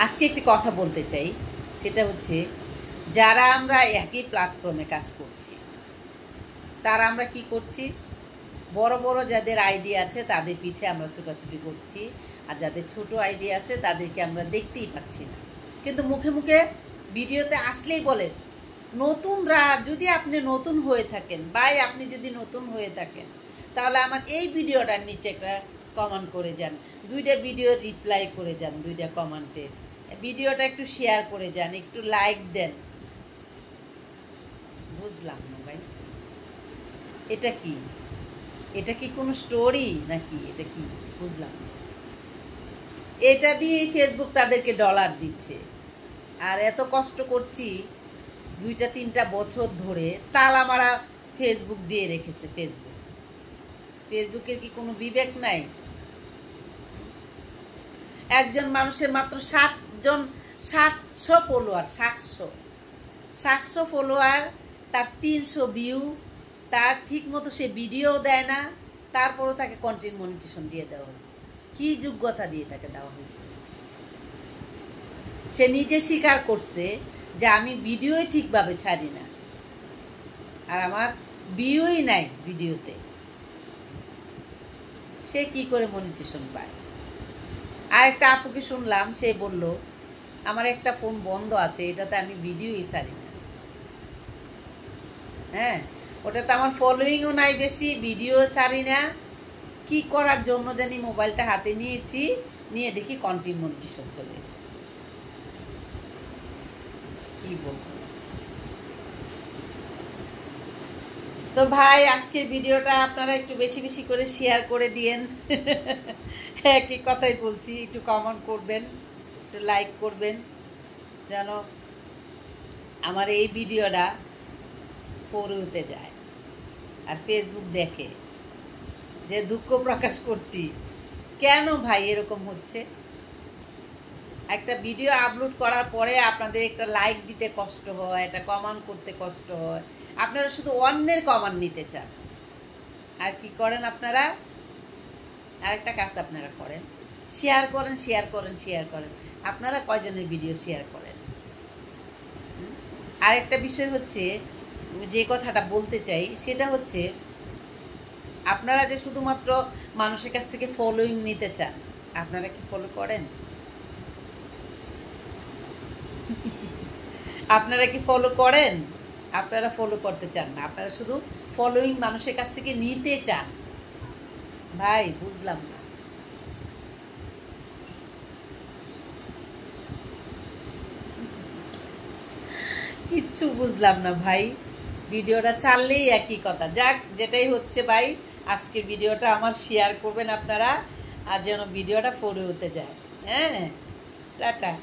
আজকে একটি কথা বলতে চাই, সেটা হচ্ছে যারা আমরা একই প্ল্যাটফর্মে কাজ করছি তারা আমরা কি করছি, বড় বড় যাদের আইডিয়া আছে তাদের পিছে আমরা ছোটাছুটি করছি, আর যাদের ছোট আইডিয়া আছে তাদেরকে আমরা দেখতেই পাচ্ছি না। কিন্তু মুখে মুখে ভিডিওতে আসলেই বলে নতুনরা, যদি আপনি নতুন হয়ে থাকেন, ভাই আপনি যদি নতুন হয়ে থাকেন তাহলে আমার এই ভিডিওটার নিচে একটা কমেন্ট করে যান, 2টা ভিডিও রিপ্লাই করে যান, 2টা কমেন্টে ভিডিওটা একটু শেয়ার করে যান, একটু লাইক দেন। বুঝলাম না ভাই, এটা কি? এটা কি কোনো স্টোরি নাকি? এটা কি বুঝলাম না। এটা দিয়ে ফেসবুক তাদেরকে ডলার দিচ্ছে, আর এত কষ্ট করছি 2-3টা বছর ধরে, তালা মারা ফেসবুক দিয়ে রেখেছে। ফেসবুকের কি কোনো বিবেক নাই? একজন মানুষের মাত্র 700 ফলোয়ার, 700 ফলোয়ার, তার 300 ভিউ, তার ঠিক মতো সে ভিডিও দেয় না, তারপরও তাকে কন্টেন্ট মনিটেশন দিয়ে দেওয়া হয়েছে। কি যোগ্যতা দিয়ে তাকে দেওয়া হয়েছে? সে নিজে স্বীকার করছে যে আমি ভিডিওই ঠিকভাবে ছাড়ি না, আর আমার ভিউই নাই ভিডিওতে। সে কি করে মনিটেশন পায়? আর একটা আপুকে শুনলাম, সে বলল আমার একটা ফোন বন্ধ আছে, এটাতে আমি ভিডিওই ছাড়ি না। হ্যাঁ, ওটাতে আমার ফলোয়িংও নাই বেশি, ভিডিও ছাড়ি না। কি করার জন্য জানি মোবাইলটা হাতে নিয়েছি, নিয়ে দেখি কন্টেন্ট মনিটেশন চলে এসেছে। কি বলবো? তো ভাই, আজকের ভিডিওটা আপনারা একটু বেশি বেশি করে শেয়ার করে দিয়েন। একই কথাই বলছি, একটু কমেন্ট করবেন, একটু লাইক করবেন, যেন আমার এই ভিডিওটা ফরওয়ার্ডে যায় আর ফেসবুক দেখে যে দুঃখ প্রকাশ করছি। কেন ভাই এরকম হচ্ছে? একটা ভিডিও আপলোড করার পরে আপনাদের একটা লাইক দিতে কষ্ট হয়, একটা কমেন্ট করতে কষ্ট হয়, আপনারা শুধু অন্যের কমেন্ট নিতে চান। আর কি করেন আপনারা? আরেকটা কাজ আপনারা করেন, শেয়ার করেন। আপনারা কয়জনের ভিডিও শেয়ার করেন? আরেকটা বিষয় হচ্ছে, যে কথাটা বলতে চাই সেটা হচ্ছে, আপনারা যে শুধুমাত্র মানুষের কাছ থেকে ফলোইং নিতে চান, আপনারা কি ফলো করেন? আপনারা কি ফলো করেন? আপনারা ফলো করতে চান না, আপনারা শুধু ফলোইং মানুষের কাছ থেকে নিতে চান। ভাই বুঝলাম না। কিচ্ছু বুঝলাম না ভাই। ভিডিওটা ছাড়লেই একই কথা। যাক, যেটাই হচ্ছে ভাই, আজকে ভিডিওটা আমার শেয়ার করবেন আপনারা, আর যেন ভিডিওটা ফরওয়ার্ডে যায়। হ্যাঁ, টাটা।